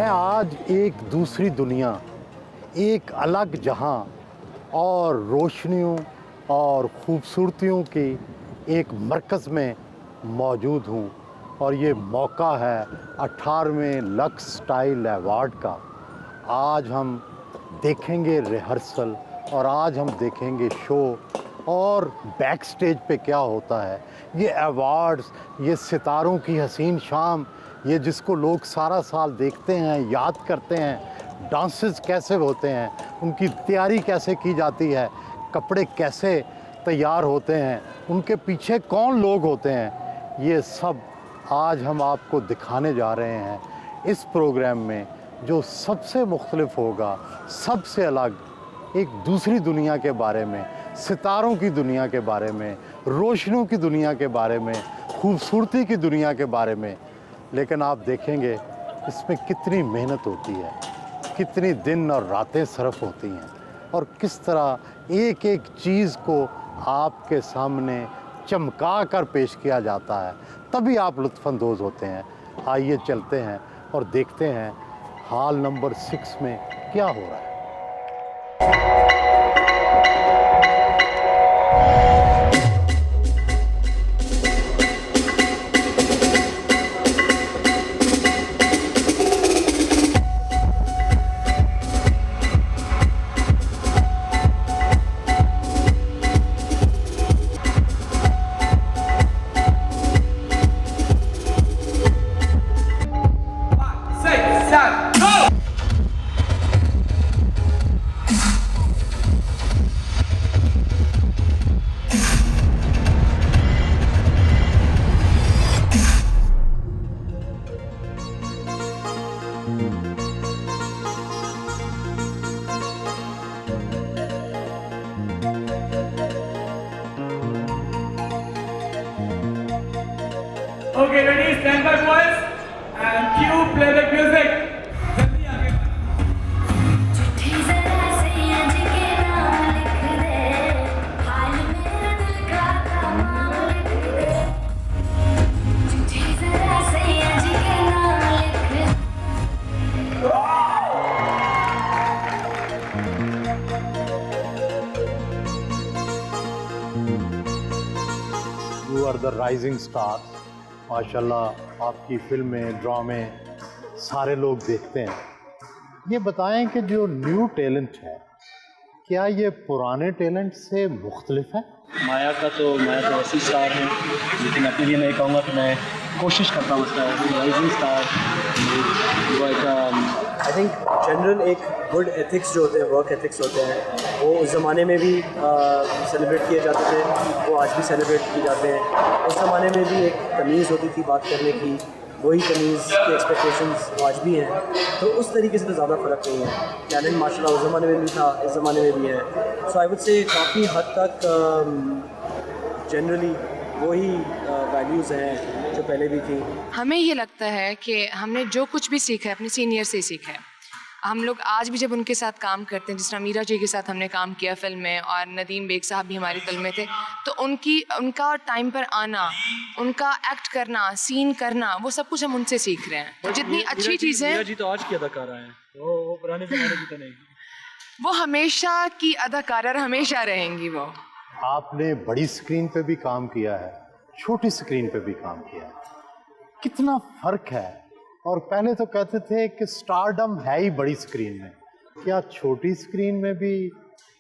मैं आज एक दूसरी दुनिया, एक अलग जहां और रोशनियों और खूबसूरतियों की एक मरकज़ में मौजूद हूं और ये मौका है 18वें लक्स स्टाइल अवार्ड का। आज हम देखेंगे रिहर्सल और आज हम देखेंगे शो और बैक स्टेज पे क्या होता है। ये अवार्ड्स, ये सितारों की हसीन शाम, ये जिसको लोग सारा साल देखते हैं, याद करते हैं, डांसेस कैसे होते हैं, उनकी तैयारी कैसे की जाती है, कपड़े कैसे तैयार होते हैं, उनके पीछे कौन लोग होते हैं, ये सब आज हम आपको दिखाने जा रहे हैं इस प्रोग्राम में, जो सबसे मुख्तलिफ होगा, सबसे अलग, एक दूसरी दुनिया के बारे में, सितारों की दुनिया के बारे में, रोशनियों की दुनिया के बारे में, खूबसूरती की दुनिया के बारे में। लेकिन आप देखेंगे इसमें कितनी मेहनत होती है, कितनी दिन और रातें सरफ होती हैं और किस तरह एक एक चीज़ को आपके सामने चमका कर पेश किया जाता है, तभी आप लुत्फ़अंदोज़ होते हैं। आइए चलते हैं और देखते हैं हॉल नंबर 6 में क्या हो रहा है। Okay, ready, stand by boys, and cue playback music. जल्दी आगे चिट्ठी जरा सैयद के नाम लिख दे, हाल मेरा दिल का तमाम लिख दे। चिट्ठी जरा सैयद के नाम लिख दे। You are the rising stars। माशाल्लाह आपकी फिल्में, ड्रामे सारे लोग देखते हैं। ये बताएं कि जो न्यू टैलेंट है, क्या ये पुराने टैलेंट से मुख्तलिफ है? माया तो ऐसी स्टार है, लेकिन अपने लिए मैं कहूँगा कि मैं कोशिश करता हूँ उसका rising star. But I think general एक गुड एथिक्स जो होते हैं, वर्क एथिक्स होते हैं, वो उस ज़माने में भी सेलिब्रेट किए जाते थे, वो आज भी सेलिब्रेट किए जाते हैं। उस ज़माने में भी एक तमीज़ होती थी बात करने की, वही तमीज़ की एक्सपेक्टेशंस आज भी हैं, तो उस तरीके से तो ज़्यादा फ़र्क नहीं है। टैलेंट माशाल्लाह उस ज़माने में भी था, इस ज़माने में भी है। सो आई वुड से काफ़ी हद तक जनरली वही वैल्यूज़ हैं जो पहले भी थी। हमें ये लगता है कि हमने जो कुछ भी सीखा है अपने सीनियर से ही सीखा है। हम लोग आज भी जब उनके साथ काम करते हैं, जिस तरह मीरा जी के साथ हमने काम किया फ़िल्म में, और नदीम बेग साहब भी हमारी फ़िल्म में थे, तो उनका टाइम पर आना, उनका एक्ट करना, सीन करना, वो सब कुछ हम उनसे सीख रहे हैं। तो जितनी अच्छी चीज़ें, मीरा जी तो आज की अदाकारा हैं, वो पुराने ज़माने की तो नहीं। वो हमेशा की अदाकारा हमेशा रहेंगी। वो आपने बड़ी स्क्रीन पे भी काम किया है, छोटी स्क्रीन पे भी काम किया है, कितना फ़र्क है। और पहले तो कहते थे कि स्टारडम है ही बड़ी स्क्रीन में, क्या छोटी स्क्रीन में भी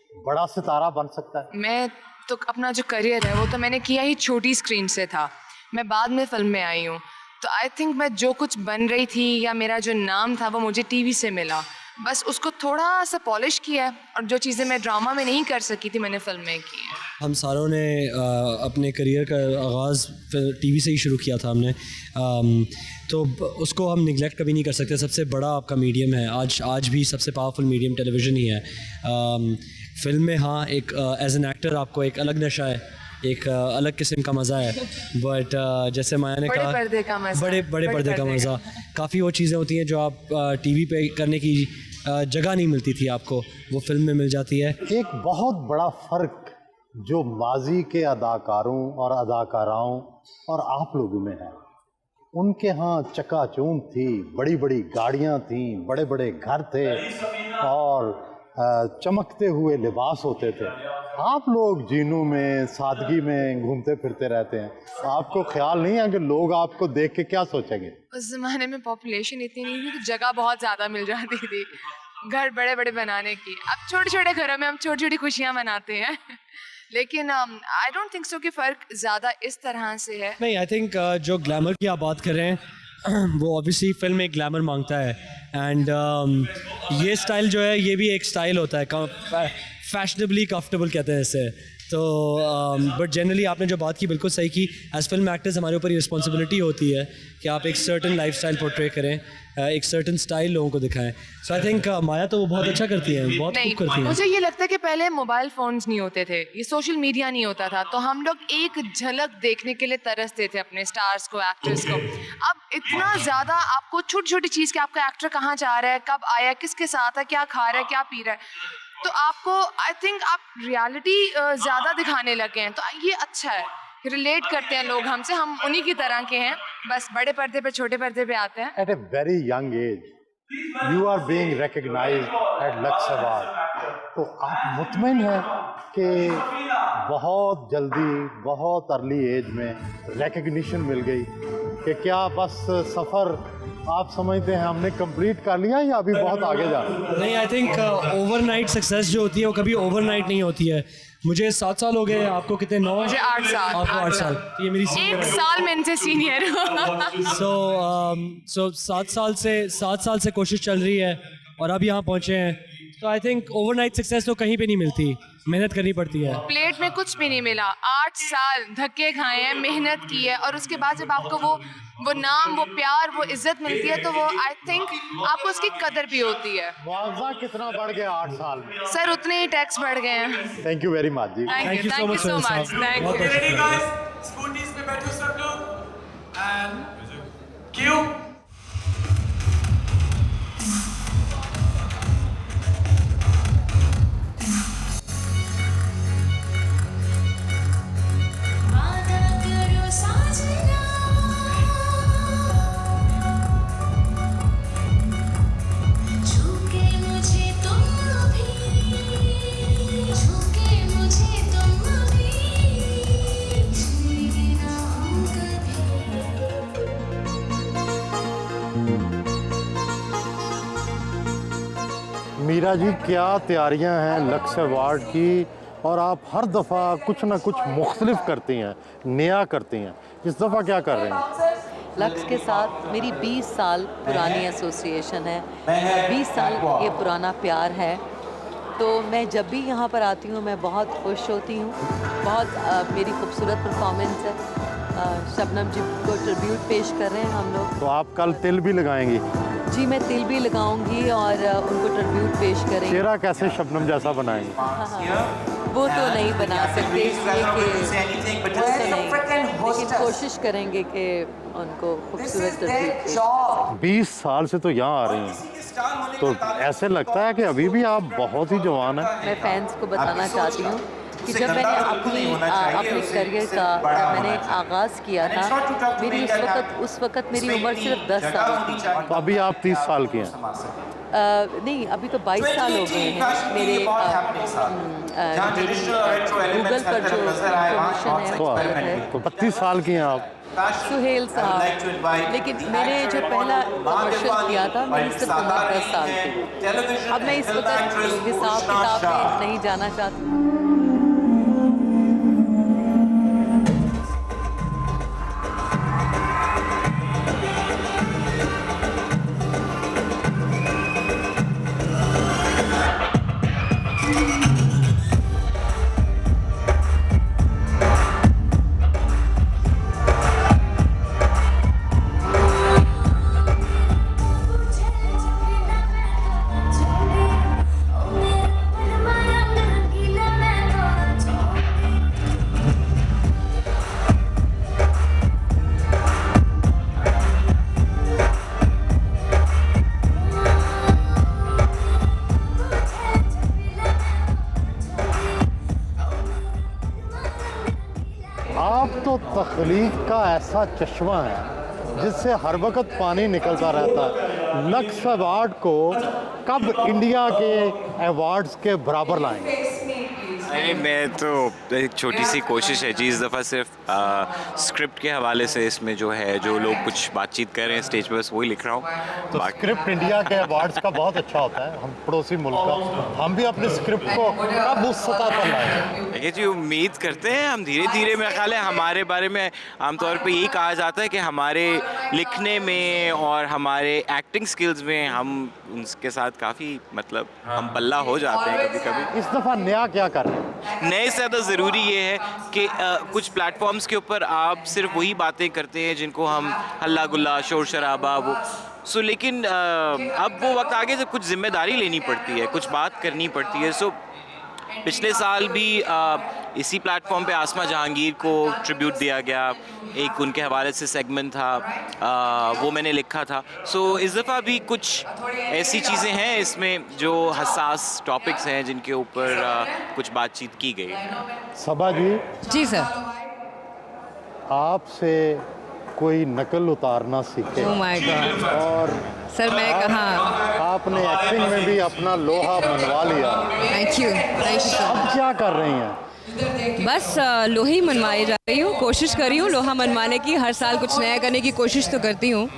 बड़ा सितारा बन सकता है? मैं तो अपना जो करियर है वो तो मैंने किया ही छोटी स्क्रीन से था। मैं बाद में फ़िल्म में आई हूँ, तो आई थिंक मैं जो कुछ बन रही थी या मेरा जो नाम था वो मुझे टीवी से मिला, बस उसको थोड़ा सा पॉलिश किया है, और जो चीज़ें मैं ड्रामा में नहीं कर सकी थी मैंने फ़िल्म में की है। हम सारों ने अपने करियर का आगाज़ टीवी से ही शुरू किया था हमने, तो उसको हम निगलेक्ट कभी नहीं कर सकते। सबसे बड़ा आपका मीडियम है, आज भी सबसे पावरफुल मीडियम टेलीविज़न ही है। फ़िल्म में हाँ, एक एज एन एक्टर आपको एक अलग नशा है, एक अलग किस्म का मज़ा है। बट जैसे माया ने कहा, बड़े पर्दे का मज़ा, काफ़ी वो चीज़ें होती हैं जो आप टीवी पे करने की जगह नहीं मिलती थी, आपको वो फिल्म में मिल जाती है। एक बहुत बड़ा फ़र्क जो माजी के अदाकारों और अदाकाराओं और आप लोगों में है, उनके यहाँ चकाचौंध थी, बड़ी बड़ी गाड़ियाँ थीं, बड़े बड़े घर थे और चमकते हुए लिबास होते थे। आप लोग जीनों में, सादगी में घूमते फिरते रहते हैं, आपको ख्याल नहीं है कि लोग आपको देख के क्या सोचेंगे? उस ज़माने में पॉपुलेशन इतनी नहीं थी तो जगह बहुत ज़्यादा मिल जाती थी घर बड़े बड़े बनाने की। अब छोटे छोटे घरों में हम छोटी छोटी खुशियाँ मनाते हैं लेकिन आई डोंट थिंक सो कि फ़र्क ज़्यादा इस तरह से है। नहीं, आई थिंक जो ग्लैमर की आप बात कर रहे हैं वो ऑब्वियसली फिल्म एक ग्लैमर मांगता है एंड ये स्टाइल जो है ये भी एक स्टाइल होता है, फैशनेबली कंफर्टेबल कहते हैं इसे। तो बट जनरली आपने जो बात की बिल्कुल सही की। एज फिल्म एक्टर्स हमारे ऊपर ये रिस्पॉन्सिबिलिटी होती है कि आप एक सर्टन लाइफस्टाइल पोर्ट्रे करें, एक सर्टन स्टाइल लोगों को दिखाएं। सो आई थिंक माया तो वो बहुत अच्छा करती है, बहुत खूब करती है। मुझे ये लगता है कि पहले मोबाइल फ़ोन्स नहीं होते थे, ये सोशल मीडिया नहीं होता था, तो हम लोग एक झलक देखने के लिए तरसते थे अपने स्टार्स को, एक्टर्स को। अब इतना ज़्यादा आपको छोटी छोटी चीज़ कि आपका एक्टर कहाँ जा रहा है, कब आया, किसके साथ है, क्या खा रहा है, क्या पी रहा है, तो आपको आई थिंक आप रियलिटी ज़्यादा दिखाने लगे हैं। तो ये अच्छा है, रिलेट करते हैं लोग हमसे, हम उन्हीं की तरह के हैं, बस बड़े पर्दे पे छोटे पर्दे पे आते हैं। At a very young age, you are being recognized at Lux Award. तो आप मुतमईन हैं कि बहुत जल्दी, बहुत अर्ली एज में रिकग्निशन मिल गई कि क्या बस सफ़र आप समझते हैं हमने कंप्लीट कर लिया या अभी बहुत आगे जाना? नहीं, आई थिंक ओवरनाइट सक्सेस जो होती है वो कभी ओवरनाइट नहीं होती है। मुझे 7 साल हो गए, आपको कितने? 9? मुझे 8 साल। आपको 8 साल। ये मेरी एक साल में इनसे सीनियर सो 7 साल से कोशिश चल रही है और अब यहाँ पहुँचे हैं। तो आई थिंक ओवरनाइट सक्सेस तो कहीं पे नहीं मिलती, मेहनत करनी पड़ती है। प्लेट में कुछ भी नहीं मिला, 8 साल धक्के खाए हैं, मेहनत की है, और उसके बाद जब आपको वो नाम, वो प्यार, वो इज्जत मिलती है तो वो आई थिंक आपको उसकी कदर भी होती है। मुआवजा कितना बढ़ गया 8 साल में? सर उतने ही टैक्स बढ़ गए हैं। थैंक यू वेरी मच जी। Thank you so much, thank you. Ready guys? Scooties पे बैठो सब लोग and cue. वादा करो साजना, छूके मुझे तुम भी छूएंगे ना हम कभी। मीरा जी, क्या तैयारियां हैं लक्स अवार्ड की, और आप हर दफ़ा कुछ ना कुछ मुख्तलिफ करती हैं, नया करती हैं, इस दफ़ा क्या कर रहे हैं? लक्स के साथ मेरी 20 साल पुरानी एसोसिएशन है, 20 साल ये पुराना प्यार है। तो मैं जब भी यहाँ पर आती हूँ मैं बहुत खुश होती हूँ। बहुत मेरी खूबसूरत परफॉर्मेंस है। शबनम जी को ट्रिब्यूट पेश कर रहे हैं हम लोग। तो आप कल तिल भी लगाएंगी? जी, मैं तिल भी लगाऊंगी और उनको ट्रिब्यूट पेश करेंगे। चेहरा कैसे शबनम जैसा बनाएंगे? वो तो नहीं बना सकते, इसलिए कि वो तो नहीं, लेकिन कोशिश करेंगे कि उनको खूबसूरत ट्रिब्यूट पेश करें। 20 साल से तो यहाँ आ रही हैं, तो ऐसे लगता है कि अभी भी आप बहुत ही जवान हैं। मैं फैंस को बताना चाहती हूँ कि जब मैंने अपने करियर का मैंने आगाज़ किया था, मेरी उस वक़्त मेरी उम्र सिर्फ 10 साल थी। तो अभी आप 30 साल की हैं? नहीं, अभी तो 22 साल हो गए हैं। मेरी गूगल पर जो इंफॉर्मेशन है वो गलत है। तो 32 साल की हैं आप? सुहेल साहब, लेकिन मैंने जो पहला कमर्शियल किया था मेरी सिर्फ उम्र 10 साल थी। अब मैं इस वक्त हिसाब किताब में नहीं जाना चाहती। आप तो तख्लीक का ऐसा चश्मा है जिससे हर वक्त पानी निकलता रहता है, लक्स अवार्ड को कब इंडिया के अवार्ड्स के बराबर लाएंगे? नहीं, मैं तो एक छोटी सी कोशिश है जी, इस दफ़ा सिर्फ स्क्रिप्ट के हवाले से इसमें जो है, जो लोग कुछ बातचीत कर रहे हैं स्टेज पे, बस वही लिख रहा हूँ। तो स्क्रिप्ट इंडिया के अवार्ड्स का बहुत अच्छा होता है, हम पड़ोसी मुल्क का, हम भी अपने स्क्रिप्ट को कब उस सतह पर लाएंगे? देखिए जी, उम्मीद करते हैं हम धीरे धीरे। मेरा ख्याल है हमारे बारे में आमतौर पे यही कहा जाता है कि हमारे लिखने में और हमारे एक्टिंग स्किल्स में हम उनके साथ काफ़ी मतलब हम पल्ला हो जाते हैं कभी कभी। इस दफ़ा नया क्या कर रहे हैं? नए से ज़्यादा ज़रूरी ये है कि कुछ प्लेटफॉर्म्स के ऊपर आप सिर्फ वही बातें करते हैं जिनको हम हल्ला गुल्ला शोर शराबा वो लेकिन अब वो वक्त आ गया जब कुछ जिम्मेदारी लेनी पड़ती है, कुछ बात करनी पड़ती है। पिछले साल भी इसी प्लेटफॉर्म पे आसमा जहांगीर को ट्रिब्यूट दिया गया, एक उनके हवाले से सेगमेंट था, वो मैंने लिखा था। इस दफ़ा भी कुछ ऐसी चीज़ें हैं इसमें जो हसास टॉपिक्स हैं जिनके ऊपर कुछ बातचीत की गई है। सबा जी, जी सर। आपसे कोई नकल उतारना सीखे। Oh my God. और सर मैं कहाँ। आपने एक्टिंग में भी अपना लोहा मनवा लिया, थैंक यू सर। अब क्या कर रही हैं? बस लोहे ही मनवाई जा रही हूँ, कोशिश कर रही हूँ लोहा मनवाने की, हर साल कुछ नया करने की कोशिश तो करती हूँ।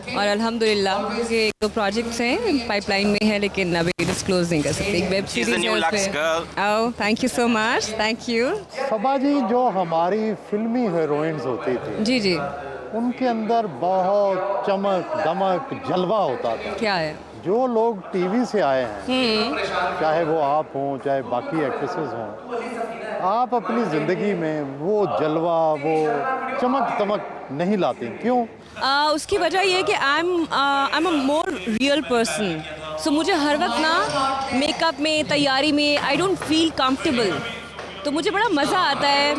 और अल्हम्दुलिल्लाह के 1-2 प्रोजेक्ट्स हैं पाइपलाइन में है, लेकिन अभी डिस्क्लोज नहीं कर सकते। एक वेब सीरीज है उसपे। Oh thank you so much, thank you. Saba ji, जो हमारी फिल्मी हीरोइंस होती थी, जी जी, उनके अंदर बहुत चमक दमक जलवा होता था। क्या है? जो लोग टीवी से आए हैं, चाहे वो आप हों चाहे बाकी एक्ट्रेसेस हों, आप अपनी ज़िंदगी में वो जलवा, वो चमक दमक नहीं लाती, क्यों? उसकी वजह ये है कि I am a more real person. So मुझे हर वक्त ना मेकअप में, तैयारी में आई डोंट फील कंफर्टेबल। तो मुझे बड़ा मज़ा आता है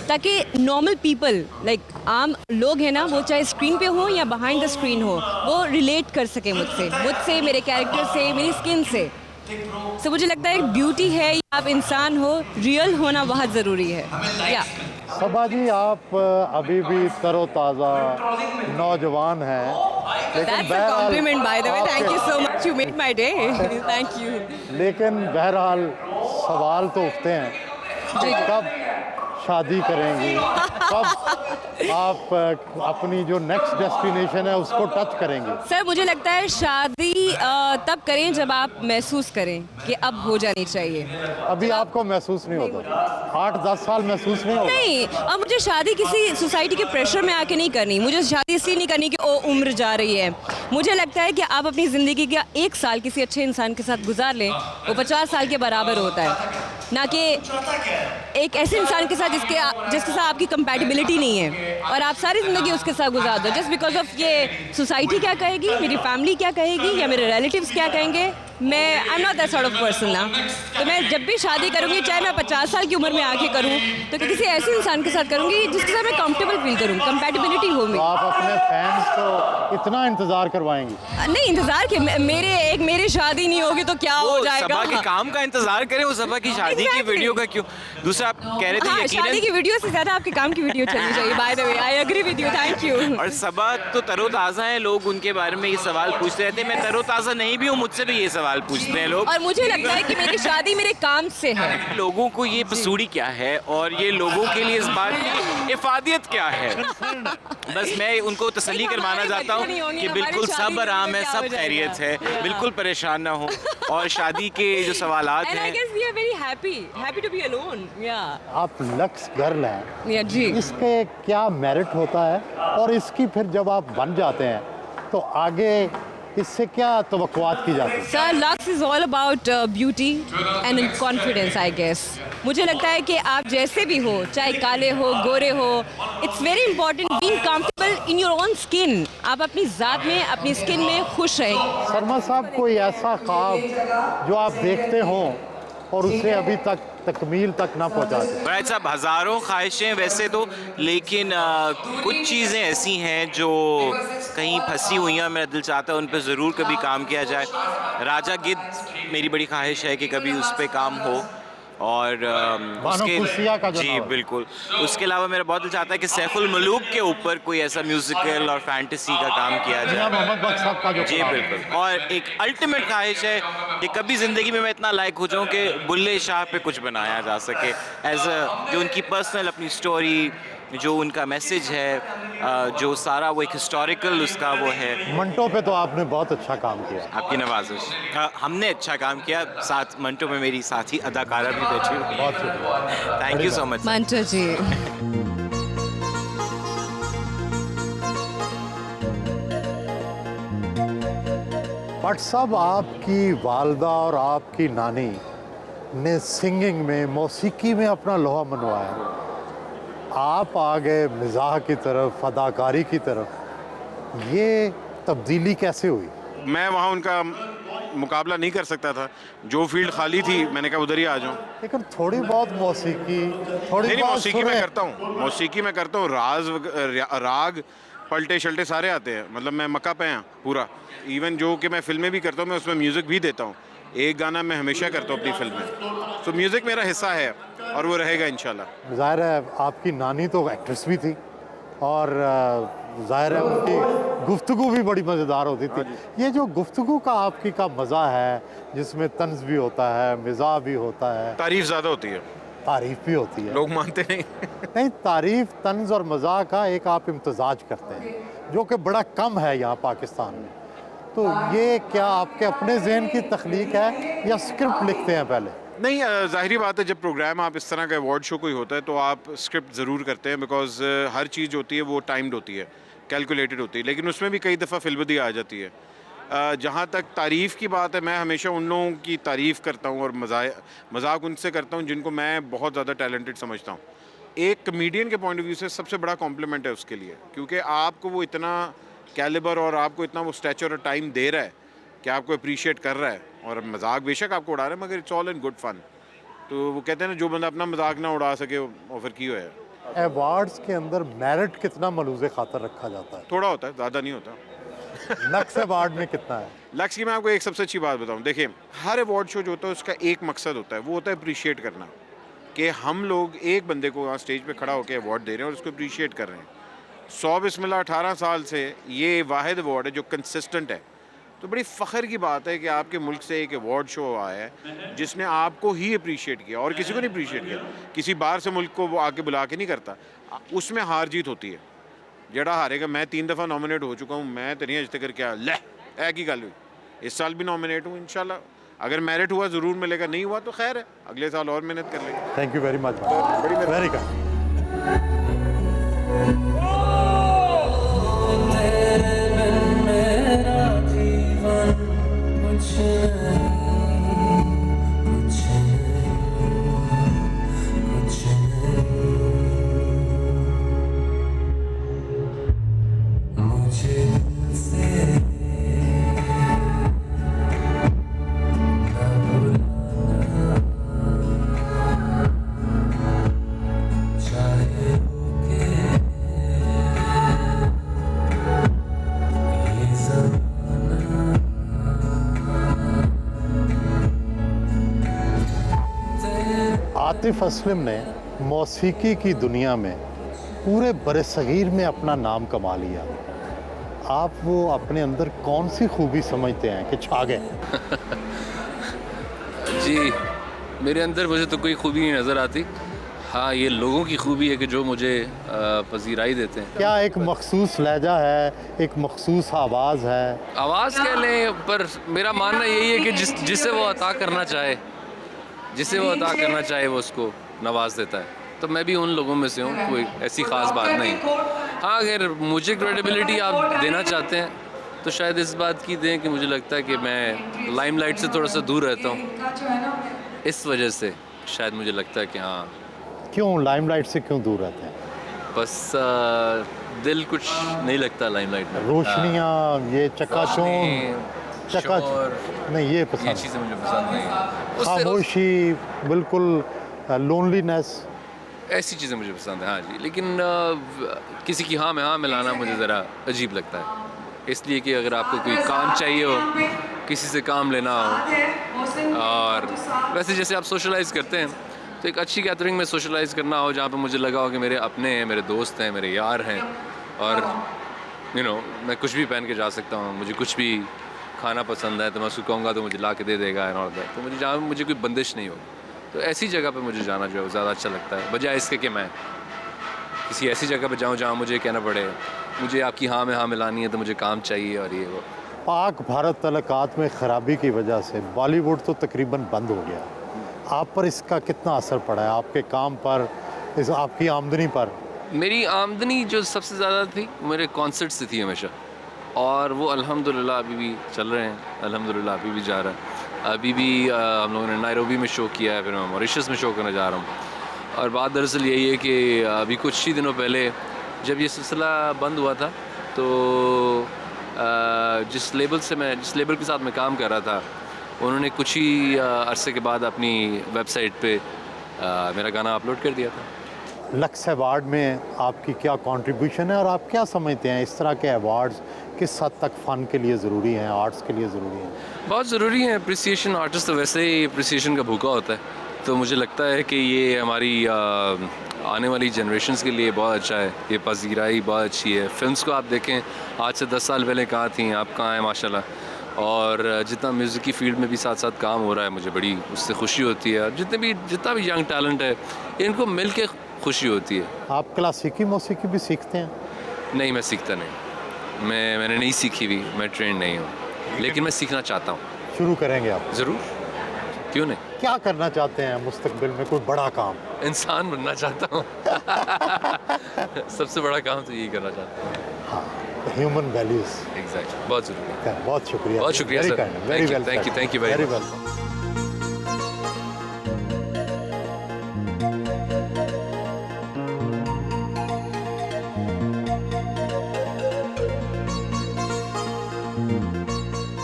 ताकि नॉर्मल पीपल लाइक आम लोग हैं ना, वो चाहे स्क्रीन पे हो या बिहाइंड द स्क्रीन हो, वो रिलेट कर सके मुझसे, मेरे कैरेक्टर से, मेरी स्किन से। सो मुझे लगता है ब्यूटी है, आप इंसान हो, रियल होना बहुत ज़रूरी है। या सबा जी, आप अभी भी तरोताज़ा नौजवान हैं, लेकिन compliment by the way, thank you so much, you made my day, thank you. लेकिन बहरहाल सवाल तो उठते हैं, कब शादी करेंगी, कब आप अपनी जो नेक्स्ट डेस्टिनेशन है उसको टच करेंगे? सर मुझे लगता है शादी तब करें जब आप महसूस करें कि अब हो जानी चाहिए। अभी आपको महसूस नहीं होता? 8-10 साल महसूस नहीं होता? नहीं, अब मुझे शादी किसी सोसाइटी के प्रेशर में आके नहीं करनी। मुझे शादी इसलिए नहीं करनी कि ओ उम्र जा रही है। मुझे लगता है कि आप अपनी ज़िंदगी का 1 साल किसी अच्छे इंसान के साथ गुजार लें, वो 50 साल के बराबर होता है, ना कि एक ऐसे इंसान के साथ जिसके साथ आपकी कंपैटिबिलिटी नहीं है और आप सारी ज़िंदगी उसके साथ गुजार दो जस्ट बिकॉज ऑफ ये सोसाइटी क्या कहेगी, मेरी फैमिली क्या कहेगी या मेरे रिलेटिव्स क्या कहेंगे। मैं I am not that sort of person ना। तो मैं जब भी शादी करूँगी, चाहे मैं 50 साल की उम्र में आके करूँ, तो किसी ऐसे इंसान के साथ करूँगी जिसके साथ मैं कंफर्टेबल फील करूँ, कंपैटिबिलिटी हो मेरी। तो आप अपने फैंस को इतना इंतज़ार करवाएंगी? नहीं इंतज़ार के मेरी शादी नहीं होगी तो क्या हो जाएगा। सभा के काम का इंतजार करें, वो सभा की शादी की वीडियो का क्यों? दूसरा आप कह रहे थे हाँ, यकीनन शादी की वीडियो से ज़्यादा आपके काम की वीडियो चलनी चाहिए। By the way I agree with you, thank you. और सभा तो तरोताज़ा है, लोग उनके बारे में ये सवाल पूछते रहते हैं। मैं तरोताज़ा नहीं भी हूँ, मुझसे भी ये सवाल पूछते हैं लोग। और मुझे लगता है कि मेरी शादी मेरे काम से है। लोगों को ये पसूड़ी क्या है और ये लोगों के लिए इस बात की इफादियत क्या है, बस मैं उनको तसल्ली करवाना चाहता हूँ कि बिल्कुल सब आराम है, सब खैरियत है, बिल्कुल परेशान ना हो। और शादी के जो सवालात हैं, हैप्पी टू बी अलोन। या आप लक्स गर्ल हैं, या जी, इसके क्या मेरिट होता है और इसकी फिर जब आप बन जाते हैं तो आगे इससे क्या तवक्कुआत की जाती है? Sir Lux is all about beauty and confidence I guess. मुझे लगता है कि आप जैसे भी हो, चाहे काले हो गोरे हो, it's very important being comfortable in your own skin. आप अपनी ज़ात में, अपनी स्किन में खुश रहें। शर्मा साहब, कोई ऐसा ख्वाब जो आप देखते हो और उसे अभी तक तकमील तक ना पहुंचा सके? राइट साहब, हज़ारों ख्वाहिशें वैसे तो, लेकिन कुछ चीज़ें ऐसी हैं जो कहीं फंसी हुई हैं। मेरा दिल चाहता है उन पर ज़रूर कभी काम किया जाए। राजा गिद्ध मेरी बड़ी ख्वाहिश है कि कभी उस पर काम हो। और कुर्सिया का जो जी नावल। बिल्कुल। उसके अलावा मेरा बहुत दिल चाहता है कि सैफुल मलूक के ऊपर कोई ऐसा म्यूजिकल और फैंटेसी का काम किया मियां जाए। मोहम्मद बख्श साहब का जो जी कलाम है। बिल्कुल। और एक अल्टीमेट ख्वाहिश है कि कभी ज़िंदगी में मैं इतना लायक हो जाऊँ कि बुल्ले शाह पे कुछ बनाया जा सके, एज अ जो उनकी पर्सनल अपनी स्टोरी, जो उनका मैसेज है, जो सारा वो एक हिस्टोरिकल उसका वो है। मंटो पे तो आपने बहुत अच्छा काम किया। आपकी नवाजिश। हमने अच्छा काम किया, साथ मंटो में मेरी साथी अदाकारा भी बैठी हुई। बहुत शुक्रिया। Thank you so much. Manto ji. But साहब, आपकी वालदा और आपकी नानी ने सिंगिंग में, मौसीकी में अपना लोहा मनवाया। आप आ गए मिजाह की तरफ, अदाकारी की तरफ। ये तब्दीली कैसे हुई? मैं वहाँ उनका मुकाबला नहीं कर सकता था। जो फील्ड खाली थी मैंने कहा उधर ही आ जाऊँ। लेकिन थोड़ी बहुत मौसीकी, थोड़ी नहीं, बहुत मौसीकी मैं सुरें। करता हूँ, मौसीकी मैं करता हूँ। राग पलटे शल्टे सारे आते हैं। मतलब मैं मक्का पे हैं पूरा। इवन जो कि मैं फिल्में भी करता हूँ, मैं उसमें म्यूज़िक भी देता हूँ। एक गाना मैं हमेशा करता हूँ अपनी फिल्म में। तो म्यूज़िक मेरा हिस्सा है और वो रहेगा इंशाल्लाह। ज़ाहिर है आपकी नानी तो एक्ट्रेस भी थी और ज़ाहिर है उनकी गुफ्तगू भी बड़ी मज़ेदार होती थी। ये जो गुफ्तगू का आपकी का मज़ा है, जिसमें तंज भी होता है, मिज़ाह भी होता है, तारीफ़ ज़्यादा होती है, तारीफ़ भी होती है। लोग मानते नहीं। नहीं, तारीफ़, तंज और मज़ाह का एक आप इम्तजाज करते हैं, जो कि बड़ा कम है यहाँ पाकिस्तान में। तो ये क्या आपके अपने ज़हन की तख्लीक है या स्क्रिप्ट लिखते हैं पहले? नहीं, ज़ाहिरी बात है, जब प्रोग्राम आप इस तरह का अवार्ड शो कोई होता है तो आप स्क्रिप्ट ज़रूर करते हैं। बिकॉज हर चीज़ होती है वो टाइम्ड होती है, कैलकुलेटेड होती है। लेकिन उसमें भी कई दफ़ा फिल्बदी आ जाती है। जहाँ तक तारीफ़ की बात है, मैं हमेशा उन लोगों की तारीफ़ करता हूँ और मजाक उनसे करता हूँ जिनको मैं बहुत ज़्यादा टैलेंटेड समझता हूँ। एक कमेडियन के पॉइंट ऑफ व्यू से सबसे बड़ा कॉम्प्लीमेंट है उसके लिए, क्योंकि आपको वो इतना कैलिबर और आपको इतना वो स्टैचर और टाइम दे रहा है कि आपको अप्रिशिएट कर रहा है। और मजाक बेशक आपको उड़ा रहा है, मगर it's all in good fun. तो वो कहते हैं ना, जो बंदा अपना मजाक ना उड़ा सके वो फिर क्यों है। अवार्ड्स के अंदर मेरिट कितना मलूज़े खातर रखा जाता है? थोड़ा होता है, ज़्यादा नहीं होता। लक्स अवार्ड में कितना है? लक्ष्य की मैं आपको एक सबसे अच्छी बात बताऊं, देखिए, हर अवार्ड शो जो होता है उसका एक मकसद होता है, वो होता है अप्रिशिएट करना। कि हम लोग एक बंदे को वहाँ स्टेज पे खड़ा होकर अवार्ड दे रहे हैं और उसको अप्रिशिएट कर रहे हैं। 100 बिस्मिल्लाह 18 साल से ये वाहिद अवार्ड है जो कंसिस्टेंट है। तो बड़ी फ़ख्र की बात है कि आपके मुल्क से एक अवार्ड शो आया है जिसने आपको ही अप्रिशिएट किया और किसी को नहीं अप्रिशिएट किया। किसी बाहर से मुल्क को वो आके बुला के नहीं करता। उसमें हार जीत होती है। जड़ा हारेगा, मैं 3 दफ़ा नॉमिनेट हो चुका हूँ, मैं तो नहीं अज तक क्या ले है की गल हुई। इस साल भी नॉमिनेट हूँ, इंशाल्लाह अगर मेरिट हुआ ज़रूर मिलेगा, नहीं हुआ तो खैर है, अगले साल और मेहनत कर लेंगे। Thank you very much. Very good. Atif Aslam ने मौसीकी की दुनिया में पूरे बरसगीर में अपना नाम कमा लिया। आप वो अपने अंदर कौन सी खूबी समझते हैं कि छा गए? जी, मेरे अंदर मुझे तो कोई खूबी नहीं नज़र आती। हाँ, ये लोगों की खूबी है कि जो मुझे पजीराई देते हैं। क्या एक मखसूस लहजा है, एक मखसूस आवाज़ है? आवाज़ कह लें, पर मेरा मानना यही है कि जिसे वो अता करना चाहे, जिसे वो अता करना चाहे वो उसको नवाज देता है। तो मैं भी उन लोगों में से हूँ, कोई ऐसी ख़ास बात नहीं। हाँ, अगर मुझे क्रेडिबिलिटी आप देना चाहते हैं तो शायद इस बात की दें कि मुझे लगता है कि मैं लाइमलाइट से थोड़ा सा दूर रहता हूँ। इस वजह से शायद मुझे लगता है कि हाँ। क्यों लाइमलाइट से क्यों दूर रहते हैं? बस दिल कुछ नहीं लगता लाइमलाइट में। रोशनियाँ, ये चकाचौंध, नहीं, ये पसंद, ये चीज़ें मुझे पसंद नहीं है। खामोशी, बिल्कुल लोनलीनेस, ऐसी चीज़ें मुझे पसंद है। हाँ जी, लेकिन किसी की हाँ में हाँ मिलाना मुझे ज़रा अजीब लगता है। इसलिए कि अगर आपको कोई काम चाहिए हो किसी से काम लेना हो, और वैसे जैसे आप सोशलाइज़ करते हैं तो एक अच्छी गैदरिंग में सोशलाइज़ करना हो जहाँ पे मुझे लगा हो कि मेरे अपने हैं, मेरे दोस्त हैं, मेरे यार हैं, और मैं कुछ भी पहन के जा सकता हूँ, मुझे कुछ भी खाना पसंद है तो मैं उसको कहूँगा तो मुझे ला के दे देगा एंड ऑल दैट। तो मुझे जहाँ मुझे कोई बंदिश नहीं होगी, तो ऐसी जगह पे मुझे जाना जो है ज़्यादा अच्छा लगता है, बजाय इसके कि मैं किसी ऐसी जगह पे जाऊँ जहाँ मुझे कहना पड़े मुझे आपकी हाँ में हाँ मिलानी है तो मुझे काम चाहिए और ये वो। पाक भारत तल्लुकात में ख़राबी की वजह से बॉलीवुड तो तकरीबन बंद हो गया। आप पर इसका कितना असर पड़ा है, आपके काम पर, इस आपकी आमदनी पर? मेरी आमदनी जो सबसे ज़्यादा थी मेरे कॉन्सर्ट से थी हमेशा, और वो अल्हम्दुलिल्लाह अभी भी चल रहे हैं, अल्हम्दुलिल्लाह अभी भी जा रहा है। अभी भी हम लोगों ने नायरोबी में शो किया है, फिर मैं मॉरिशस में शो करने जा रहा हूँ। और बात दरअसल यही है कि अभी कुछ ही दिनों पहले जब ये सिलसिला बंद हुआ था तो जिस लेबल के साथ मैं काम कर रहा था उन्होंने कुछ ही अरसे के बाद अपनी वेबसाइट पे मेरा गाना अपलोड कर दिया था। लक्स अवार्ड में आपकी क्या कंट्रीब्यूशन है और आप क्या समझते हैं इस तरह के अवार्ड्स किस हद तक फ़न के लिए ज़रूरी हैं, आर्ट्स के लिए ज़रूरी हैं? बहुत ज़रूरी है अप्रिसिएशन। आर्टिस्ट तो वैसे ही अप्रिसिएशन का भूखा होता है, तो मुझे लगता है कि ये हमारी आने वाली जनरेशन्स के लिए बहुत अच्छा है, ये पजीराई बहुत अच्छी है। फिल्म्स को आप देखें आज से 10 साल पहले कहाँ थी, आप कहाँ हैं माशाल्लाह, और जितना म्यूज़िक की फील्ड में भी साथ साथ काम हो रहा है मुझे बड़ी उससे खुशी होती है। और जितना भी यंग टैलेंट है इनको मिल के खुशी होती है। आप क्लासिकी मौसीकी भी सीखते हैं? नहीं, मैं सीखता नहीं, मैंने नहीं सीखी भी, मैं ट्रेंड नहीं हूँ, लेकिन मैं सीखना चाहता हूँ। शुरू करेंगे आप? ज़रूर, क्यों नहीं। क्या करना चाहते हैं मुस्तकबिल में, कोई बड़ा काम? इंसान बनना चाहता हूँ। सबसे बड़ा काम तो यही करना चाहता हूँ। हाँ, ह्यूमन वैल्यूज़। एग्जैक्टली, बहुत ज़रूरी है। बहुत शुक्रिया, बहुत शुक्रिया Very sir. kind, very well thank said. You very Very much. well.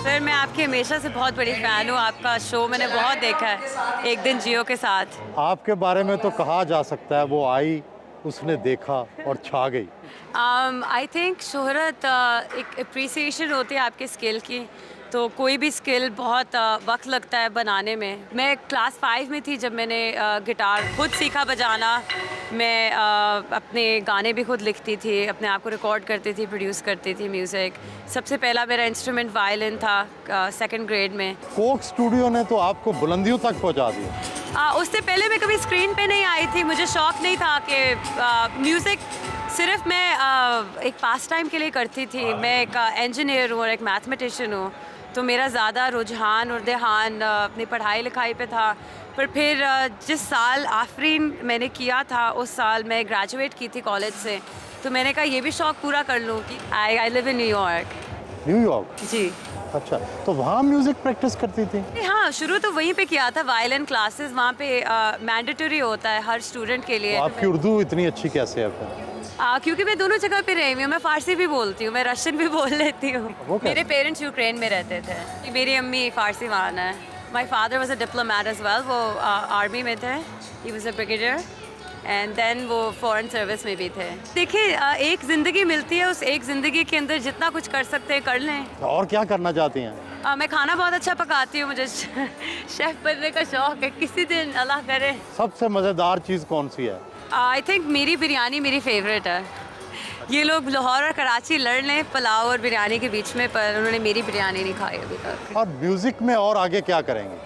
Sir मैं आपकी हमेशा से बहुत बड़ी फ़ैन हूँ, आपका शो मैंने बहुत देखा है, एक दिन जियो के साथ। आपके बारे में तो कहा जा सकता है वो आई, उसने देखा और छा गई। आई थिंक शोहरत एक अप्रिसिएशन होती है आपके स्किल की, तो कोई भी स्किल बहुत वक्त लगता है बनाने में। मैं क्लास 5 में थी जब मैंने गिटार खुद सीखा बजाना। मैं अपने गाने भी खुद लिखती थी, अपने आप को रिकॉर्ड करती थी, प्रोड्यूस करती थी म्यूज़िक। सबसे पहला मेरा इंस्ट्रूमेंट वायलिन था 2nd ग्रेड में। कोक स्टूडियो ने तो आपको बुलंदियों तक पहुंचा दिया। उससे पहले मैं कभी स्क्रीन पे नहीं आई थी, मुझे शौक़ नहीं था कि म्यूज़िक सिर्फ मैं एक पास टाइम के लिए करती थी। मैं एक इंजीनियर हूँ और एक मैथमेटिशियन हूँ, तो मेरा ज़्यादा रुझान और ध्यान अपनी पढ़ाई लिखाई पे था। पर फिर जिस साल आफरीन मैंने किया था उस साल मैं ग्रेजुएट की थी कॉलेज से, तो मैंने कहा ये भी शौक़ पूरा कर लूँ कि I live in New York. New York? जी। अच्छा, तो वहाँ म्यूज़िक प्रैक्टिस करती थी? हाँ, शुरू तो वहीं पे किया था। वायलिन क्लासेस वहाँ पे मैंडेटरी होता है हर स्टूडेंट के लिए। तो आपकी उर्दू इतनी अच्छी कैसे है फिर? क्योंकि मैं दोनों जगह पे रही हुई हूँ। मैं फ़ारसी भी बोलती हूँ, मैं रशियन भी बोल लेती हूँ। मेरे पेरेंट्स यूक्रेन में रहते थे, मेरी अम्मी फ़ारसी वान है। My father was a diplomat as well, वो आर्मी में थे, he was a brigadier, and then वो फॉरेन सर्विस में भी थे। देखिए एक ज़िंदगी मिलती है, उस एक ज़िंदगी के अंदर जितना कुछ कर सकते हैं कर लें। और क्या करना चाहती हैं? मैं खाना बहुत अच्छा पकाती हूँ, मुझे शेफ़ बनने का शौक़ है, किसी दिन अल्लाह करे। सबसे मज़ेदार चीज़ कौन सी है? आई थिंक मेरी बिरयानी मेरी फेवरेट है। ये लोग लाहौर और कराची लड़ लें पुलाव और बिरयानी के बीच में, पर उन्होंने मेरी बिरयानी नहीं खाई अभी तक। और म्यूज़िक में और आगे क्या करेंगे?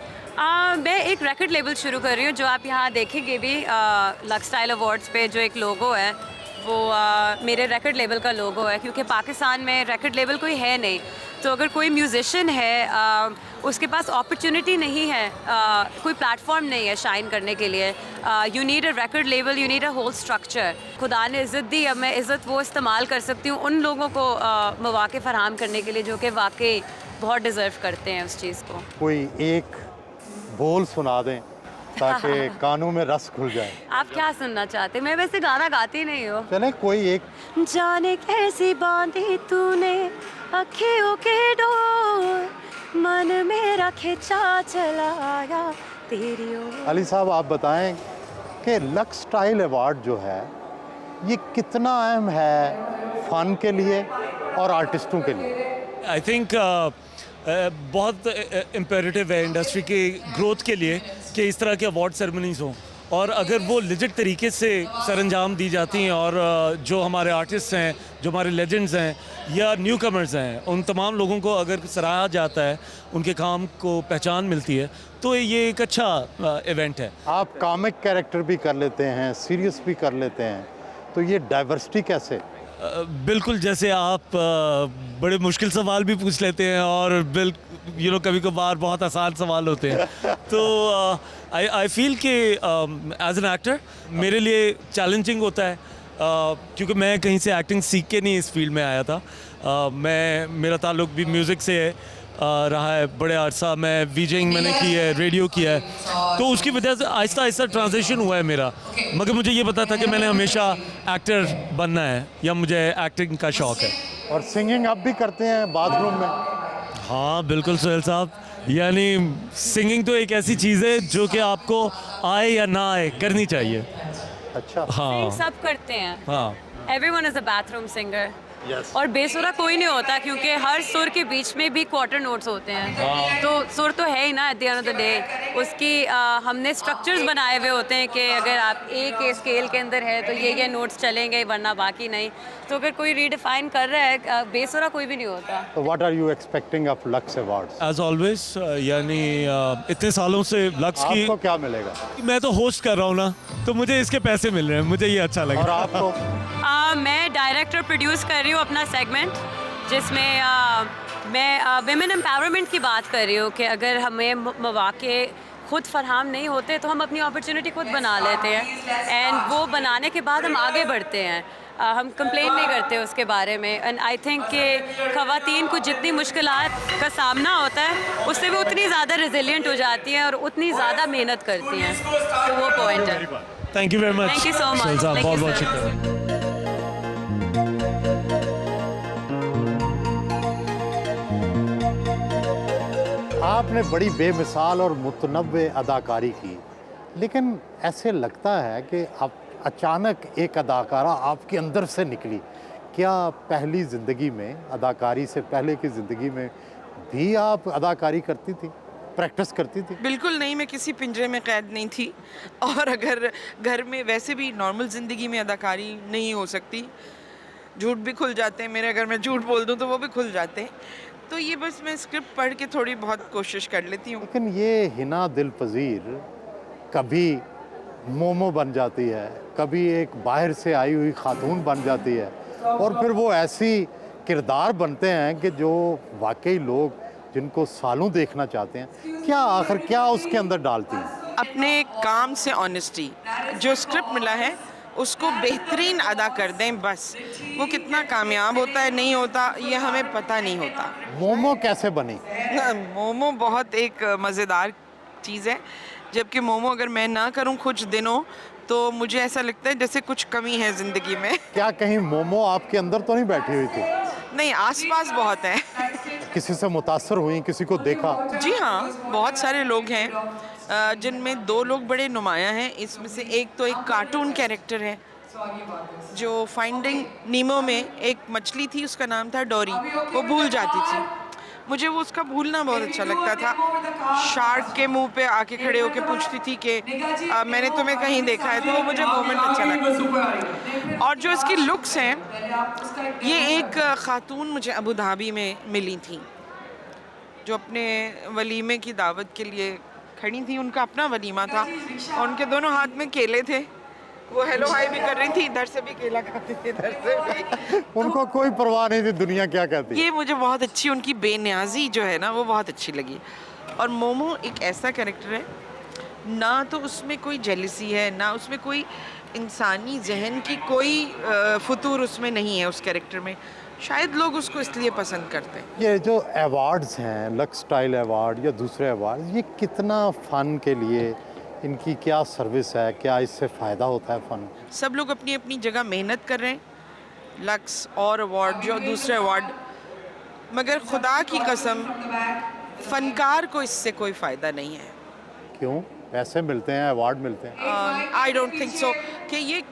मैं एक रिकॉर्ड लेबल शुरू कर रही हूँ, जो आप यहाँ देखेंगे भी लक्स स्टाइल अवार्ड्स पे जो एक लोगो है वो मेरे रिकॉर्ड लेबल का लोगो है, क्योंकि पाकिस्तान में रिकॉर्ड लेबल कोई है नहीं। तो अगर कोई म्यूज़िशियन है उसके पास अपॉर्चुनिटी नहीं है, कोई प्लेटफॉर्म नहीं है शाइन करने के लिए, you need a record label, you need a whole structure. खुदा ने इज़्ज़त दी, अब मैं इज़्ज़त वो इस्तेमाल कर सकती हूँ उन लोगों को मौके फराहम करने के लिए जो कि वाकई बहुत डिज़र्व करते हैं उस चीज़ को। कोई एक बोल सुना दें ताकि कानों में रस खुल जाए। आप क्या सुनना चाहते हैं? मैं वैसे गाना गाती नहीं हूँ। चले कोई एक। जाने कैसी बांधी तूने अखियों के डोर, मन मेरा खिंचा चला आया तेरी ओर। अली साहब आप बताएं कि लक्स स्टाइल अवार्ड जो है ये कितना अहम है फ़न के लिए और आर्टिस्टों के लिए? आई थिंक बहुत इम्पेरेटिव है इंडस्ट्री के ग्रोथ के लिए कि इस तरह के अवार्ड सेरेमनीज़ हों, और अगर वो लेजिट तरीके से सरंजाम दी जाती हैं और जो हमारे आर्टिस्ट हैं, जो हमारे लेजेंड्स हैं या न्यू कमर्स हैं, उन तमाम लोगों को अगर सराहा जाता है, उनके काम को पहचान मिलती है, तो ये एक अच्छा इवेंट है। आप कॉमिक कैरेक्टर भी कर लेते हैं, सीरियस भी कर लेते हैं, तो ये डाइवर्सिटी कैसे? बिल्कुल, जैसे आप बड़े मुश्किल सवाल भी पूछ लेते हैं और कभी कभार बहुत आसान सवाल होते हैं। तो आई फील कि एज एन एक्टर मेरे लिए चैलेंजिंग होता है, क्योंकि मैं कहीं से एक्टिंग सीख के नहीं इस फील्ड में आया था। मेरा ताल्लुक भी म्यूज़िक से रहा है बड़े अरसा। मैं वीजिंग मैंने की है, रेडियो किया है, तो उसकी वजह से आहिस्ता आहिस्ता ट्रांजिशन हुआ है मेरा। मगर मुझे ये पता था कि मैंने हमेशा एक्टर बनना है या मुझे एक्टिंग का शौक़ है। और सिंगिंग आप भी करते हैं बाथरूम में? हाँ बिल्कुल सुहेल साहब, यानी सिंगिंग तो एक ऐसी चीज़ है जो कि आपको आए या ना आए करनी चाहिए। अच्छा। हाँ सब करते हैं। हाँ, everyone is a bathroom singer. Yes. और बेसुरा कोई नहीं होता, क्योंकि हर सुर के बीच में भी क्वार्टर नोट्स होते हैं। तो सुर तो है ही ना at the end of the day. उसकी हमने स्ट्रक्चर्स बनाए हुए होते हैं कि अगर आप एक स्केल के अंदर है तो ये नोट्स चलेंगे, वरना बाकी नहीं। तो अगर कोई रीडिफाइन कर रहा है, बेसुरा कोई भी नहीं होता। तो what are you expecting of Lux awards? As always, यानी इतने सालों से लक्स की आपको क्या मिलेगा? मैं तो होस्ट कर रहा हूँ ना, तो मुझे इसके पैसे मिल रहे हैं, मुझे ये अच्छा लगा। और आपको? मैं डायरेक्टर प्रोड्यूस कर रही हूँ अपना सेगमेंट, जिसमें मैं विमेन एम्पावरमेंट की बात कर रही हूँ कि अगर हमें मौके खुद फराहम नहीं होते तो हम अपनी अपॉर्चुनिटी खुद बना लेते हैं, एंड वो बनाने के बाद हम आगे बढ़ते हैं। हम कंप्लेन नहीं करते उसके बारे में। एंड आई थिंक कि ख़वातीन को जितनी मुश्किलात का सामना होता है, उससे वो उतनी ज़्यादा रेजिलिएंट हो जाती हैं और उतनी ज़्यादा मेहनत करती हैं। तो वो पॉइंट है। Thank you very much. Thank you so much. Suhail साहब, Thank you, बहुत बहुत sir. शुक्रिया। आपने बड़ी बेमिसाल और मुतनव्वे अदाकारी की, लेकिन ऐसे लगता है कि अब अचानक एक अदाकारा आपके अंदर से निकली। क्या पहली ज़िंदगी में, अदाकारी से पहले की ज़िंदगी में भी आप अदाकारी करती थी, प्रैक्टिस करती थी? बिल्कुल नहीं, मैं किसी पिंजरे में कैद नहीं थी। और अगर घर में वैसे भी नॉर्मल ज़िंदगी में अदाकारी नहीं हो सकती, झूठ भी खुल जाते हैं मेरे। अगर मैं झूठ बोल दूँ तो वो भी खुल जाते हैं। तो ये बस मैं स्क्रिप्ट पढ़ के थोड़ी बहुत कोशिश कर लेती हूँ। लेकिन ये हिना दिल पजीर कभी मोमो बन जाती है, कभी एक बाहर से आई हुई खातून बन जाती है, और फिर वो ऐसी किरदार बनते हैं कि जो वाकई लोग जिनको सालों देखना चाहते हैं। क्या आखिर क्या उसके अंदर डालती हैं? अपने काम से ऑनेस्टी, जो स्क्रिप्ट मिला है उसको बेहतरीन अदा कर दें बस। वो कितना कामयाब होता है नहीं होता ये हमें पता नहीं होता। मोमो कैसे बनी? मोमो बहुत एक मज़ेदार चीज़ है, जबकि मोमो अगर मैं ना करूं कुछ दिनों तो मुझे ऐसा लगता है जैसे कुछ कमी है ज़िंदगी में। क्या कहीं मोमो आपके अंदर तो नहीं बैठी हुई थी? नहीं, आसपास बहुत है। किसी से मुतासर हुई, किसी को देखा? जी हाँ, बहुत सारे लोग हैं, जिनमें 2 लोग बड़े नुमाया हैं। इसमें से एक तो एक कार्टून कैरेक्टर है जो फाइंडिंग नीमो में एक मछली थी, उसका नाम था डोरी। वो भूल जाती थी, मुझे वो उसका भूलना बहुत अच्छा लगता था। शार्क के मुंह पे आके खड़े होके पूछती थी कि मैंने तुम्हें कहीं देखा है, तो वो मुझे मोमेंट अच्छा लगता। और जो इसकी लुक्स हैं, ये एक खातून मुझे अबू धाबी में मिली थी जो अपने वलीमे की दावत के लिए खड़ी थी। उनका अपना वलीमा था और उनके दोनों हाथ में केले थे। वो हेलो हाई भी कर रही थी, इधर से भी केला खाती थी, इधर से भी। उनको कोई परवाह नहीं थी दुनिया क्या कहती। ये मुझे बहुत अच्छी, उनकी बेनियाजी जो है ना, वो बहुत अच्छी लगी। और मोमो एक ऐसा कैरेक्टर है, ना तो उसमें कोई जेलसी है, ना उसमें कोई इंसानी जहन की कोई फतूर उसमें नहीं है उस कैरेक्टर में। शायद लोग उसको इसलिए पसंद करते हैं। ये जो अवार्ड्स हैं, लक्स स्टाइल अवार्ड या दूसरे अवार्ड, ये कितना फ़न के लिए, इनकी क्या सर्विस है, क्या इससे फ़ायदा होता है फ़न? सब लोग अपनी अपनी जगह मेहनत कर रहे हैं, लक्स और अवार्ड जो दूसरे अवार्ड, मगर खुदा की कसम फ़नकार को इससे कोई फ़ायदा नहीं है। क्यों? पैसे मिलते हैं, अवार्ड मिलते हैं। आई डोंट थिंक सो कि ये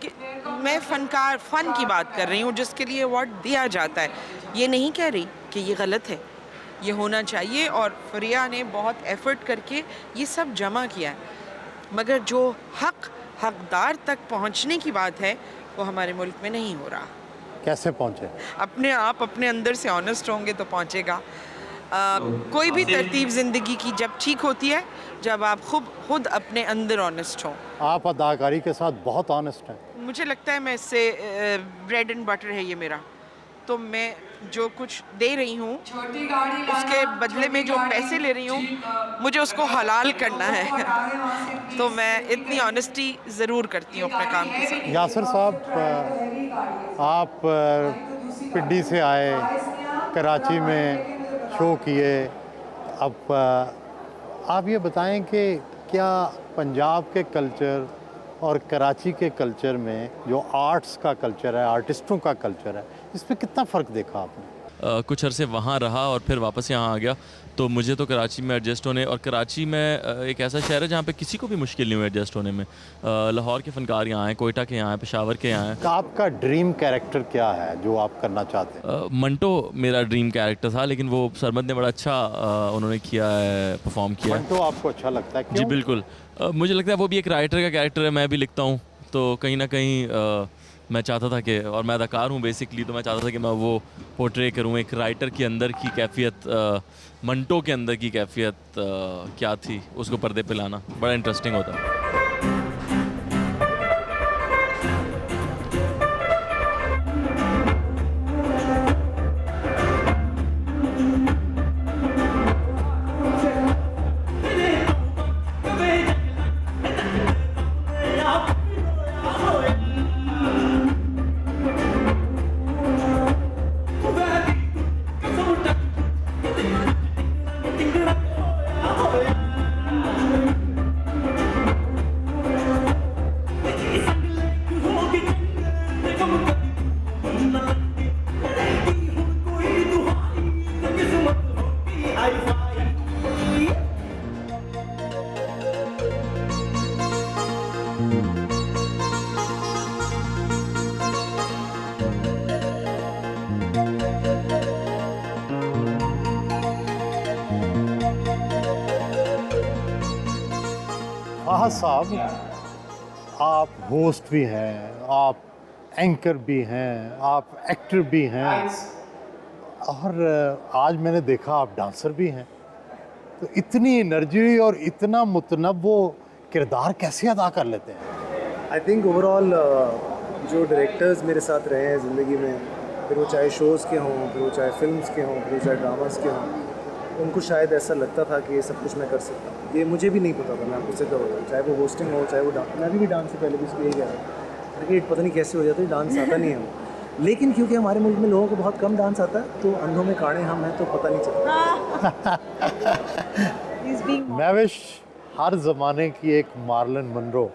मैं फ़न की बात कर रही हूँ जिसके लिए अवार्ड दिया जाता है। ये नहीं कह रही कि ये गलत है, ये होना चाहिए, और फरिया ने बहुत एफर्ट करके ये सब जमा किया है। मगर जो हकदार तक पहुंचने की बात है वो हमारे मुल्क में नहीं हो रहा। कैसे पहुँचे? अपने आप अपने अंदर से ऑनेस्ट होंगे तो पहुंचेगा। कोई भी तरतीब ज़िंदगी की जब ठीक होती है जब आप खुद अपने अंदर ऑनेस्ट हों। आप अदाकारी के साथ बहुत ऑनेस्ट हैं। मुझे लगता है मैं इससे ब्रेड एंड बटर है ये मेरा, तो मैं जो कुछ दे रही हूँ उसके बदले में जो पैसे ले रही हूँ मुझे उसको हलाल करना है। तो मैं इतनी ऑनेस्टी ज़रूर करती हूँ अपने काम के साथ। यासिर साहब, आप पिंडी से आए, कराची में शो किए, अब आप ये बताएं कि क्या पंजाब के कल्चर और कराची के कल्चर में जो आर्ट्स का कल्चर है, आर्टिस्टों का कल्चर है, इसमें कितना फ़र्क देखा आपने? कुछ अरसे वहाँ रहा और फिर वापस यहाँ आ गया, तो मुझे तो कराची में एडजस्ट होने, और कराची में एक ऐसा शहर है जहाँ पे किसी को भी मुश्किल नहीं हुई एडजस्ट होने में। लाहौर के फ़नकार यहाँ हैं, कोयटा के यहाँ हैं, पेशावर के यहाँ हैं। तो आपका ड्रीम कैरेक्टर क्या है जो आप करना चाहते हैं? मंटो मेरा ड्रीम कैरेक्टर था, लेकिन वो सरमद ने बड़ा अच्छा उन्होंने किया है, परफॉर्म किया है। मंटो आपको अच्छा लगता है? जी बिल्कुल, मुझे लगता है वो भी एक राइटर का कैरेक्टर है, मैं भी लिखता हूँ, तो कहीं ना कहीं मैं चाहता था कि, और मैं अदाकार हूँ बेसिकली, तो मैं चाहता था कि मैं वो पोर्ट्रे करूँ, एक राइटर के अंदर की कैफियत, मंटो के अंदर की कैफियत क्या थी उसको पर्दे पे लाना बड़ा इंटरेस्टिंग होता है। हाँ साहब, आप होस्ट भी हैं, आप एंकर भी हैं, आप एक्टर भी हैं, और आज मैंने देखा आप डांसर भी हैं। तो इतनी एनर्जी और इतना मुतनव्वो किरदार कैसे अदा कर लेते हैं? आई थिंक ओवरऑल जो डायरेक्टर्स मेरे साथ रहे हैं ज़िंदगी में, फिर वो चाहे शोज़ के हों, फिर वो चाहे फिल्म्स के हों, फिर वो चाहे ड्रामास के हों, उनको शायद ऐसा लगता था कि ये सब कुछ मैं कर सकता हूँ। ये मुझे भी नहीं पता था, मैं आपको सीधा बताऊँ, चाहे वो होस्टिंग हो, चाहे वो डांस। मैं भी डांस से पहले भी इसको यही कह रहा था, क्रिकेट पता नहीं कैसे हो जाता है, डांस आता नहीं है। लेकिन क्योंकि हमारे मुल्क में लोगों को बहुत कम डांस आता है, तो अंधों में काणे हम हैं, तो पता नहीं चलता। महविश, हर ज़माने की एक मार्लन मनरो,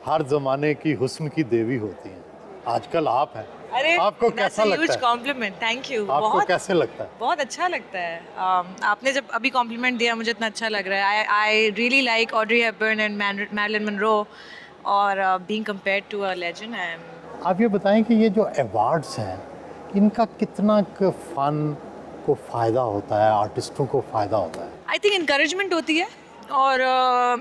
हर ज़माने की हुस्न की देवी होती हैं। आजकल आप हैं। अरे आपको कैसा लगता है? Compliment, thank you. आपको बहुत कैसे लगता है? बहुत अच्छा लगता है। आपने जब अभी कॉम्प्लीमेंट दिया मुझे इतना अच्छा लग रहा है। I really like Audrey Hepburn and Marilyn Monroe, और being compared to a legend. आप ये बताएं कि ये जो अवार्ड्स हैं, इनका कितना फ़न को फ़ायदा होता है, आर्टिस्टों को फ़ायदा होता है? आई थिंक इंकरेजमेंट होती है, और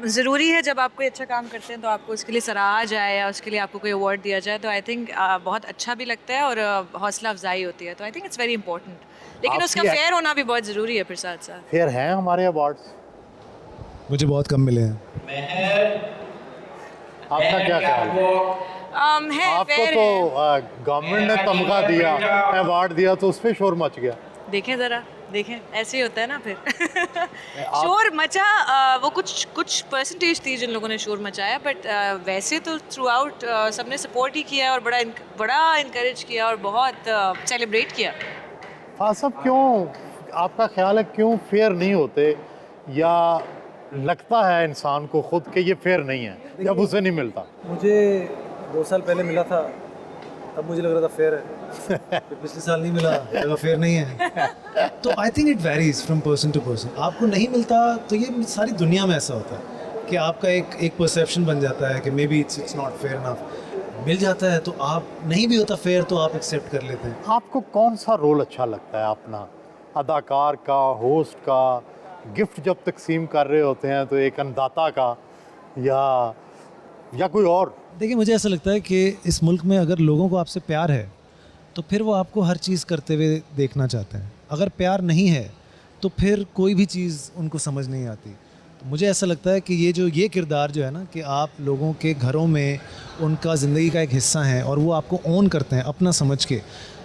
ज़रूरी है जब आप कोई अच्छा काम करते हैं तो आपको उसके लिए सराहा जाए या उसके लिए आपको कोई अवार्ड दिया जाए, तो आई थिंक बहुत अच्छा भी लगता है और हौसला अफजाई होती है। तो I think it's very important, लेकिन उसका फेयर होना भी बहुत ज़रूरी है। फिर साथ साथ फेयर हैं हमारे अवार्ड्स? मुझे बहुत कम मिले हैं। आपका क्या ख्याल है? आपको तो गवर्नमेंट ने तमगा दिया, अवार्ड दिया, तो उस पर शोर मच गया। देखें ज़रा, देखें, ऐसे ही होता है ना फिर। शोर मचा, वो कुछ परसेंटेज थी जिन लोगों ने शोर मचाया, बट वैसे तो थ्रू आउट सबने सपोर्ट ही किया और बड़ा इनकरेज किया और बहुत सेलिब्रेट किया। हाँ, सब क्यों, आपका ख्याल है क्यों फेयर नहीं होते, या लगता है इंसान को खुद के ये फेयर नहीं है जब उसे नहीं मिलता? मुझे 2 साल पहले मिला था, तब मुझे लग रहा था फेयर है। पिछले साल नहीं मिला, लगा फेयर नहीं है। तो I think it varies from person to person. आपको नहीं मिलता तो ये सारी दुनिया में ऐसा होता है कि आपका एक परसेप्शन बन जाता है कि maybe it's not fair enough. मिल जाता है तो आप, नहीं भी होता फेयर तो आप एक्सेप्ट कर लेते हैं। आपको कौन सा रोल अच्छा लगता है अपना अदाकार का, होस्ट का, गिफ्ट जब तकसीम कर रहे होते हैं तो एक अन्नदाता का या कोई और। देखिए मुझे ऐसा लगता है कि इस मुल्क में अगर लोगों को आपसे प्यार है तो फिर वो आपको हर चीज़ करते हुए देखना चाहते हैं। अगर प्यार नहीं है तो फिर कोई भी चीज़ उनको समझ नहीं आती। तो मुझे ऐसा लगता है कि ये किरदार जो है ना, कि आप लोगों के घरों में उनका ज़िंदगी का एक हिस्सा हैं और वो आपको ऑन करते हैं अपना समझ के,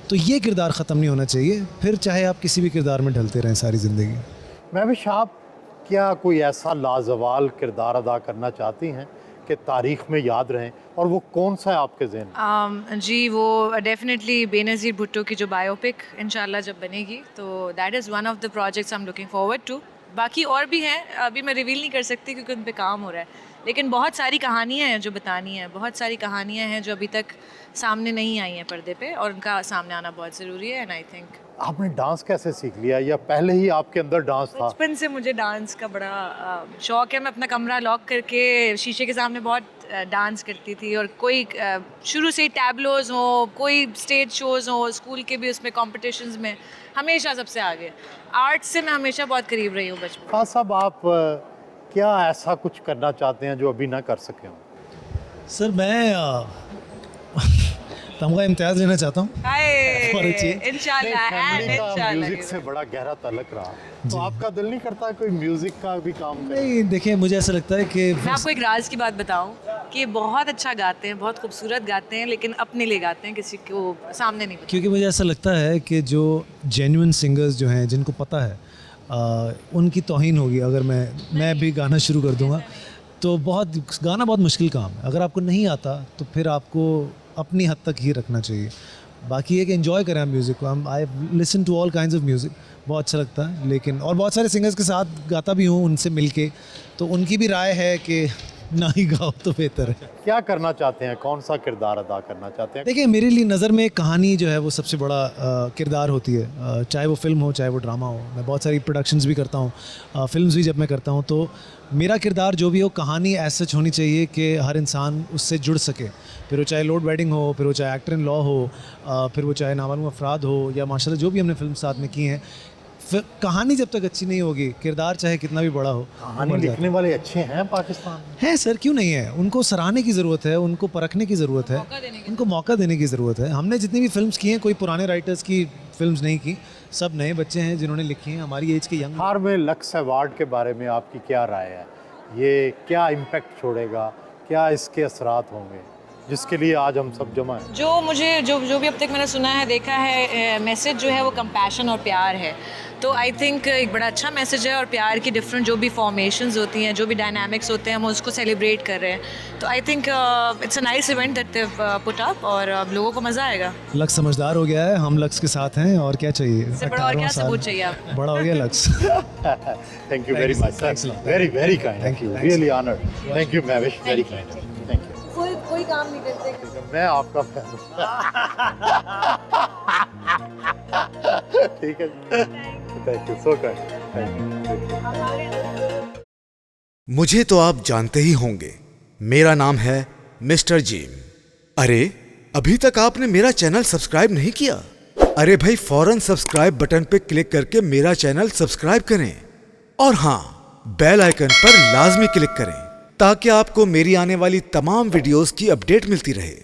तो ये किरदार ख़त्म नहीं होना चाहिए। फिर चाहे आप किसी भी किरदार में ढलते रहें सारी ज़िंदगी। महविश, आप क्या कोई ऐसा लाजवाल किरदार अदा करना चाहती हैं कि तारीख़ में याद रहें, और वो कौन सा है आपके ज़हन? जी, वो डेफिनेटली बेनज़ीर भुट्टो की जो बायोपिक इंशाल्लाह जब बनेगी, तो that is one of the projects I am looking forward to. बाकी और भी हैं, अभी मैं रिवील नहीं कर सकती क्योंकि उन पे काम हो रहा है, लेकिन बहुत सारी कहानियाँ हैं जो बतानी हैं, बहुत सारी कहानियाँ हैं जो अभी तक सामने नहीं आई हैं पर्दे पे, और उनका सामने आना बहुत ज़रूरी है। एंड आई थिंक आपने डांस कैसे सीख लिया, या पहले ही आपके अंदर डांस था? बचपन से मुझे डांस का बड़ा शौक़ है। मैं अपना कमरा लॉक करके शीशे के सामने बहुत डांस करती थी, और कोई शुरू से ही टैबलोज़ हो, कोई स्टेज शोज़ हो, स्कूल के भी उसमें कॉम्पिटिशन्स में हमेशा सबसे आगे। आर्ट से मैं हमेशा बहुत करीब रही हूँ बचपन। फ़ाज़ साहब, आप क्या ऐसा कुछ करना चाहते हैं जो अभी ना कर सके हों? सर मैं तमगा इम्तियाज़ लेना चाहता हूँ। इंशाल्लाह म्यूजिक से बड़ा गहरा ताल्लुक रहा, तो आपका दिल नहीं करता कोई म्यूजिक का भी काम करे? नहीं, देखिए मुझे ऐसा लगता है कि मैं आपको एक राज की बात बताऊं कि बहुत अच्छा गाते हैं, बहुत खूबसूरत गाते हैं, लेकिन अपने लिए गाते हैं, किसी को सामने नहीं। क्योंकि मुझे ऐसा लगता है कि जो जेन्युइन सिंगर्स जो हैं, जिनको पता है उनकी तौहीन होगी अगर मैं भी गाना शुरू कर दूंगा, तो गाना बहुत मुश्किल काम है। अगर आपको नहीं आता तो फिर आपको अपनी हद तक ही रखना चाहिए। बाकी ये कि एंजॉय करें आप म्यूज़िक को। I listen to all kinds of music, बहुत अच्छा लगता है। लेकिन और बहुत सारे सिंगर्स के साथ गाता भी हूँ, उनसे मिलके, तो उनकी भी राय है कि ना ही गाओ तो बेहतर है। क्या करना चाहते हैं, कौन सा किरदार अदा करना चाहते हैं? देखिए मेरे लिए नज़र में कहानी जो है वो सबसे बड़ा किरदार होती है, चाहे वो फिल्म हो चाहे वो ड्रामा हो। मैं बहुत सारी प्रोडक्शंस भी करता हूँ, फिल्म्स भी जब मैं करता हूँ, तो मेरा किरदार जो भी हो, कहानी ऐसा होनी चाहिए कि हर इंसान उससे जुड़ सके। फिर वो चाहे लोड वेडिंग हो, फिर वो चाहे एक्टर इन लॉ हो, फिर वो चाहे नामालूम अफराद हो, या माशाल्लाह जो भी हमने फिल्म साथ में की हैं, फिर कहानी जब तक अच्छी नहीं होगी, किरदार चाहे कितना भी बड़ा हो। कहानी लिखने वाले अच्छे हैं पाकिस्तान में? हैं सर, क्यों नहीं है। उनको सराहने की ज़रूरत है, उनको परखने की ज़रूरत है, उनको मौका देने की ज़रूरत है। हमने जितनी भी फिल्म्स की हैं, कोई पुराने राइटर्स की फिल्म्स नहीं की, सब नए बच्चे हैं जिन्होंने लिखी हैं, हमारी एज के यंग। हार में लक्स अवार्ड के बारे में आपकी क्या राय है? ये क्या इम्पैक्ट छोड़ेगा, क्या इसके असरात होंगे जिसके लिए आज हम सब जमा हैं? जो भी अब तक मैंने सुना है, देखा है, मैसेज जो है वो कंपैशन और प्यार है। तो आई थिंक एक बड़ा अच्छा मैसेज है, और प्यार की डिफरेंट जो भी फॉर्मेशंस होती हैं, जो भी डायनामिक्स होते हैं, हम उसको सेलिब्रेट कर रहे हैं। तो I think it's a nice event that they put up, और लोगों को मज़ा आएगा। लक्स समझदार हो गया है, हम लक्स के साथ हैं, और क्या चाहिए। इससे बड़ा और क्या सबूत चाहिए आपको? बड़ा हो गया लक्स। Thank you very much sir, very very kind, thank you, really honoured, thank you Mahvish, very kind, thank you. कोई काम नहीं करते। मैं आपका फैन हूँ। ठीक है, थैंक यू सो काइंड। मुझे तो आप जानते ही होंगे, मेरा नाम है मिस्टर जीम। अरे अभी तक आपने मेरा चैनल सब्सक्राइब नहीं किया? अरे भाई फौरन सब्सक्राइब बटन पे क्लिक करके मेरा चैनल सब्सक्राइब करें, और हाँ, बेल आइकन पर लाजमी क्लिक करें ताकि आपको मेरी आने वाली तमाम वीडियोस की अपडेट मिलती रहे।